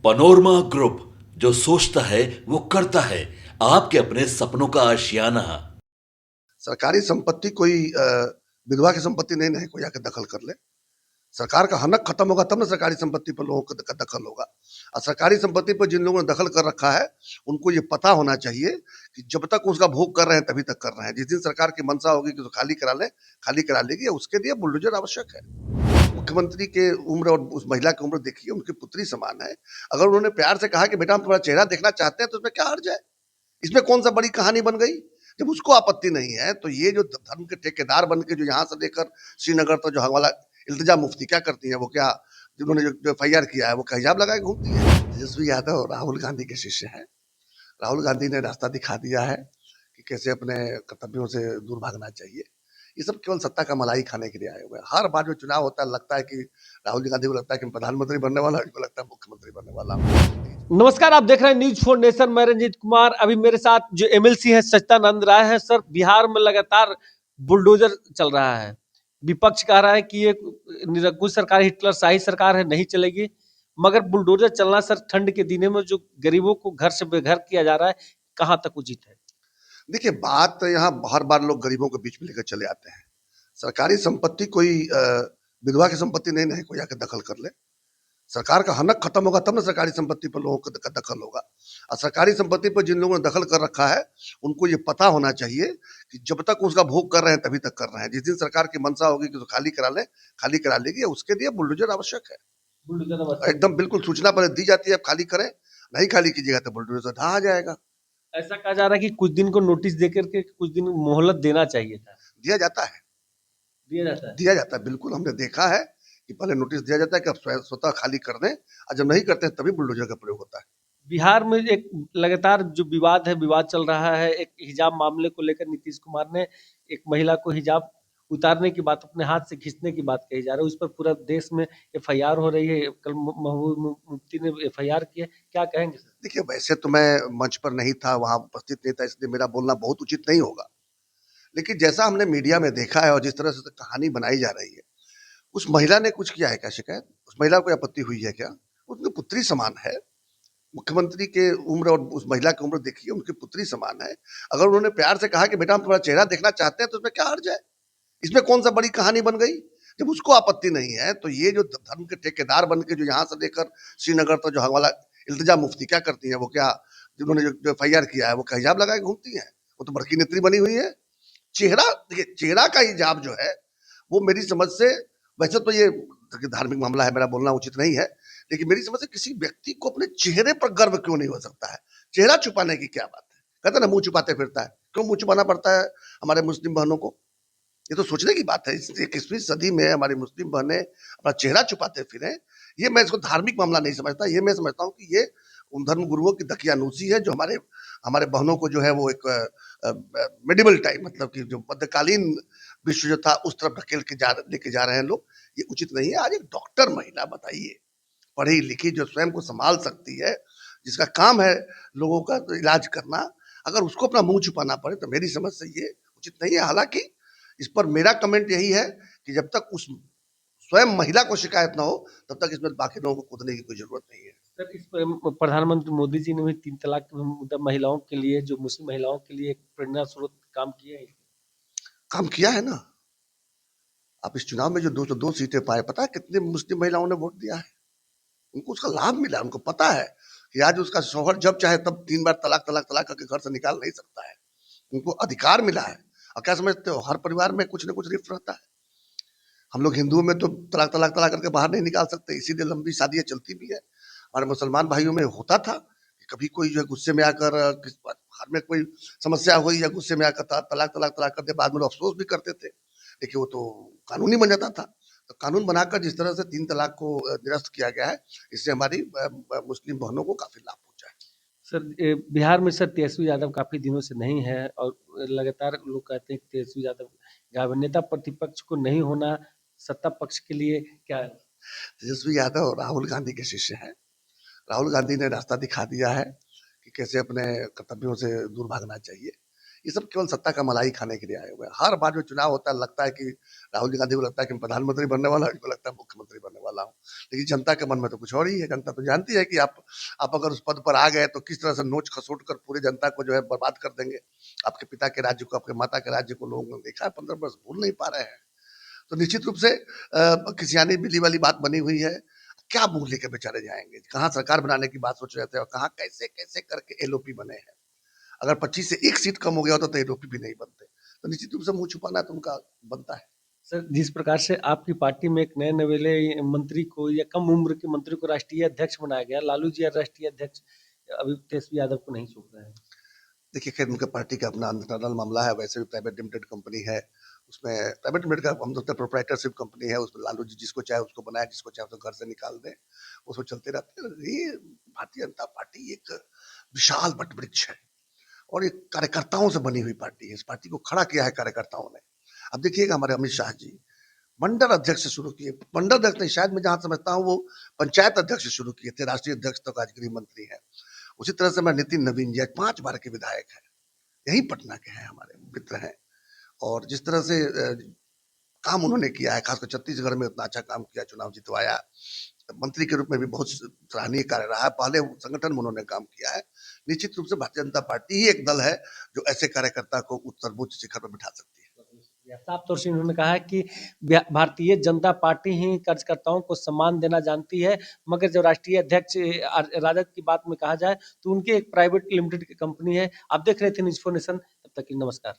Panorama group, जो सोचता है वो करता है। आपके अपने सपनों का आशियाना। सरकारी संपत्ति कोई विधवा की संपत्ति नहीं है कोई आके दखल कर ले। सरकार का हनक खत्म होगा तब ना सरकारी संपत्ति पर लोगों का दखल होगा। और सरकारी संपत्ति पर जिन लोगों ने दखल कर रखा है उनको ये पता होना चाहिए कि जब तक उसका भोग कर रहे हैं तभी तक कर रहे हैं। जिस दिन सरकार की मंशा होगी कि तो खाली करा ले, खाली करा लेगी। उसके लिए बुलडोजर आवश्यक है। मुख्यमंत्री के उम्र और उस महिला की उम्र देखिए, उनकी पुत्री समान है। अगर उन्होंने प्यार से कहा कि बेटा हम तुम्हारा चेहरा देखना चाहते हैं तो उसमें क्या हर्ज है? इसमें कौन सा बड़ी कहानी बन गई? जब उसको आपत्ति नहीं है तो ये जो धर्म के ठेकेदार बन के जो यहाँ से लेकर श्रीनगर तक जो हवाला इल्तिजा मुफ्ती क्या करती है, वो क्या जिन्होंने जो एफआईआर किया है वो क्या हिजाब लगा के घूमती है? तेजस्वी यादव राहुल गांधी के शिष्य हैं। राहुल गांधी ने रास्ता दिखा दिया है कि कैसे अपने कर्तव्यों से दूर भागना चाहिए। ये सब केवल सत्ता का मलाई खाने के लिए आए हुए हैं। हर बार जो चुनाव होता है लगता है कि राहुल गांधी को लगता है कि मैं प्रधानमंत्री बनने वाला हूं, इनको लगता है मुख्यमंत्री बनने वाला हूं। नमस्कार, आप देख रहे हैं न्यूज फॉर नेशन। मैं रंजीत कुमार। अभी मेरे साथ जो एमएलसी हैं सच्चिदानंद राय हैं। सर, बिहार में लगातार बुलडोजर चल रहा है। विपक्ष कह रहा है कि ये निरंकुश सरकार, हिटलरशाही सरकार है, नहीं चलेगी। मगर बुलडोजर चलना सर, ठंड के दिनों में जो गरीबों को घर से बेघर किया जा रहा है, कहां तक उचित है? देखिए, बात यहाँ हर बार लोग गरीबों के बीच में लेकर चले आते हैं। सरकारी संपत्ति कोई विधवा की संपत्ति नहीं है कोई आके दखल कर ले। सरकार का हनक खत्म होगा तब ना सरकारी संपत्ति पर लोगों का दखल होगा। और सरकारी संपत्ति पर जिन लोगों ने दखल कर रखा है उनको ये पता होना चाहिए कि जब तक उसका भोग कर रहे हैं तभी तक कर रहे हैं। जिस दिन सरकार की मंशा होगी कि तो खाली करा ले, खाली करा लेगी। उसके लिए बुलडोजर आवश्यक है। एकदम बिल्कुल सूचना पहले दी जाती है, आप खाली करें। नहीं खाली कीजिएगा तो बुलडोजर ढहा जाएगा। ऐसा कहा जा रहा है कि कुछ दिन को नोटिस देकर के कुछ दिन मोहलत देना चाहिए था। दिया जाता है, दिया जाता है। दिया जाता है। बिल्कुल हमने देखा है कि पहले नोटिस दिया जाता है कि आप स्वतः खाली कर दें, और जब नहीं करते हैं तभी बुलडोजर का प्रयोग होता है। बिहार में एक लगातार जो विवाद है, विवाद चल रहा है। एक हिजाब मामले को लेकर नीतीश कुमार ने एक महिला को हिजाब उतारने की बात, अपने हाथ से खींचने की बात कही जा रही है। उस पर पूरा देश में एफआईआर हो रही है। कल महबूब मुफ्ती ने एफआईआर की है। क्या कहेंगे सर? देखिए, वैसे तो मैं मंच पर नहीं था, वहां उपस्थित नहीं था, इसलिए मेरा बोलना बहुत उचित नहीं होगा। लेकिन जैसा हमने मीडिया में देखा है और जिस तरह से कहानी बनाई जा रही है, उस महिला ने कुछ किया है क्या शिकायत? उस महिला को आपत्ति हुई है क्या? उनकी पुत्री समान है। मुख्यमंत्री के उम्र और उस महिला की उम्र देखिए, उनकी पुत्री समान है। अगर उन्होंने प्यार से कहा कि बेटा हम तुम्हारा चेहरा देखना चाहते हैं तो उसमें क्या हर्ज है? इसमें कौन सा बड़ी कहानी बन गई? जब उसको आपत्ति नहीं है तो ये जो धर्म के ठेकेदार बन के जो यहाँ से लेकर श्रीनगर तक जो हवाला इल्तिजा मुफ्ती क्या करती है, वो क्या जिन्होंने जो एफआईआर किया है वो क्या हिजाब लगा के घूमती है? वो तो बड़की नेत्री बनी हुई है। चेहरा देखिए, चेहरा का हिजाब जो है वो मेरी समझ से, वैसे तो ये धार्मिक मामला है, मेरा बोलना उचित नहीं है, लेकिन मेरी समझ से किसी व्यक्ति को अपने चेहरे पर गर्व क्यों नहीं हो सकता है? चेहरा छुपाने की क्या बात है? कहते हैं ना, मुंह छुपाते फिरता है। क्यों मुंह छुपाना पड़ता है हमारे मुस्लिम बहनों को? ये तो सोचने की बात है। इस 21वीं सदी में हमारी मुस्लिम बहनें अपना चेहरा छुपाते फिरें, ये मैं इसको धार्मिक मामला नहीं समझता। ये मैं समझता हूँ कि ये उन धर्म गुरुओं की दकियानूसी है जो हमारे हमारे बहनों को जो है वो एक मेडिवल टाइम, मतलब कि जो मध्यकालीन विश्व जो था उस तरफ ढकेल के लेके जा रहे हैं लोग। ये उचित नहीं है। आज एक डॉक्टर महिला, बताइए, पढ़ी लिखी, जो स्वयं को संभाल सकती है, जिसका काम है लोगों का तो इलाज करना, अगर उसको अपना मुंह छुपाना पड़े तो मेरी समझ से ये उचित नहीं है। हालांकि इस पर मेरा कमेंट यही है कि जब तक उस स्वयं महिला को शिकायत ना हो तब तक इसमें बाकी लोगों को कूदने की कोई जरूरत नहीं है। सर, इस पर प्रधानमंत्री मोदी जी ने भी 3 तलाक का मुद्दा महिलाओं के लिए, जो मुस्लिम महिलाओं के लिए एक प्रेरणा स्रोत काम किया है। काम किया है ना। आप इस चुनाव में जो 202 सीटें पाए, पता है कितने मुस्लिम महिलाओं ने वोट दिया है? उनको उसका लाभ मिला। उनको पता है कि आज उसका शौहर जब चाहे तब 3 बार तलाक तलाक तलाक करके घर से निकाल नहीं सकता है। उनको अधिकार मिला है। और क्या समझते हो, हर परिवार में कुछ ना कुछ रिफ्ट रहता है। हम लोग हिंदुओं में तो तलाक तलाक तलाक करके बाहर नहीं निकाल सकते, इसीलिए लंबी शादियां चलती भी है। हमारे मुसलमान भाइयों में होता था कि कभी कोई जो है गुस्से में आकर घर में कोई समस्या हुई या गुस्से में आकर तलाक तलाक तलाक करते, बाद में लोग अफसोस भी करते थे, लेकिन वो तो कानूनी बन जाता था। तो कानून बनाकर जिस तरह से 3 तलाक को निरस्त किया गया है, इससे हमारी मुस्लिम बहनों को काफी लाभ पहुंचा है। सर, बिहार में सर तेजस्वी यादव काफी दिनों से नहीं है और लगातार लोग कहते हैं कि तेजस्वी यादव गायब है। नेता प्रतिपक्ष को नहीं होना सत्ता पक्ष के लिए क्या है? तेजस्वी यादव राहुल गांधी के शिष्य हैं। राहुल गांधी ने रास्ता दिखा दिया है कि कैसे अपने कर्तव्यों से दूर भागना चाहिए। ये सब केवल सत्ता का मलाई खाने के लिए आए हुए हैं। हर बार जो चुनाव होता है लगता है कि राहुल गांधी को लगता है कि मैं प्रधानमंत्री बनने वाला हूँ, इनको लगता है मुख्यमंत्री बनने वाला हूँ। लेकिन जनता के मन में तो कुछ और ही है। जनता तो जानती है कि आप अगर उस पद पर आ गए तो किस तरह से नोच खसोट कर पूरी जनता को जो है बर्बाद कर देंगे। आपके पिता के राज्य को, आपके माता के राज्य को लोगों ने देखा है, 15 वर्ष भूल नहीं पा रहे हैं। तो निश्चित रूप से खिसियानी बिल्ली वाली बात बनी हुई है। क्या मुंह लेकर बेचारे जाएंगे? कहाँ सरकार बनाने की बात सोच रहे थे और कहाँ कैसे कैसे करके एलओपी बने हैं। अगर 25 से 1 सीट कम हो गया होता तो एलओपी भी नहीं बनते। तो निश्चित रूप से मुंह छुपाना तो उनका बनता है। सर, जिस प्रकार से आपकी पार्टी में एक नए नवेले मंत्री को या कम उम्र के मंत्री को राष्ट्रीय अध्यक्ष बनाया गया, लालू जी राष्ट्रीय अध्यक्ष अभी तेजस्वी यादव को नहीं छोड़ रहे हैं। देखिए, खैर उनके पार्टी का अपना इंटरनल मामला है। वैसे भी प्राइवेट लिमिटेड कंपनी है, उसमें प्राइवेट लिमिटेड का हम तो प्रोप्राइटरशिप कंपनी है, उसमें लालू जी जिसको चाहे उसको बनाए, जिसको चाहे उसको घर से निकाल दें, उसको चलते रहते हैं। ये भारतीय जनता पार्टी एक विशाल वटवृक्ष है और एक कार्यकर्ताओं से बनी हुई पार्टी है। इस पार्टी को खड़ा किया है कार्यकर्ताओं ने। अब देखिएगा, हमारे अमित शाह जी मंडल अध्यक्ष से शुरू किए, मंडल अध्यक्ष नहीं, शायद मैं जहां समझता हूँ वो पंचायत अध्यक्ष से शुरू किए थे, राष्ट्रीय अध्यक्ष तक आज गृह मंत्री है। उसी तरह से मैं नितिन नवीन जी 5 बार के विधायक है, यही पटना के हैं, हमारे मित्र हैं। और जिस तरह से काम उन्होंने किया है, खासकर छत्तीसगढ़ में उतना अच्छा काम किया, चुनाव जितवाया, मंत्री के रूप में भी बहुत सराहनीय कार्य रहा है। पहले संगठन में उन्होंने काम किया है। निश्चित रूप से भारतीय जनता पार्टी ही एक दल है जो ऐसे कार्यकर्ता को सर्वोच्च शिखर पर बिठा सकती है। साफ तौर से उन्होंने कहा है कि भारतीय जनता पार्टी ही कार्यकर्ताओं को सम्मान देना जानती है, मगर जब राष्ट्रीय अध्यक्ष राजद की बात में कहा जाए तो उनकी एक प्राइवेट लिमिटेड की कंपनी है। आप देख रहे थे न्यूज़4 नेशन, तब तक के लिए नमस्कार।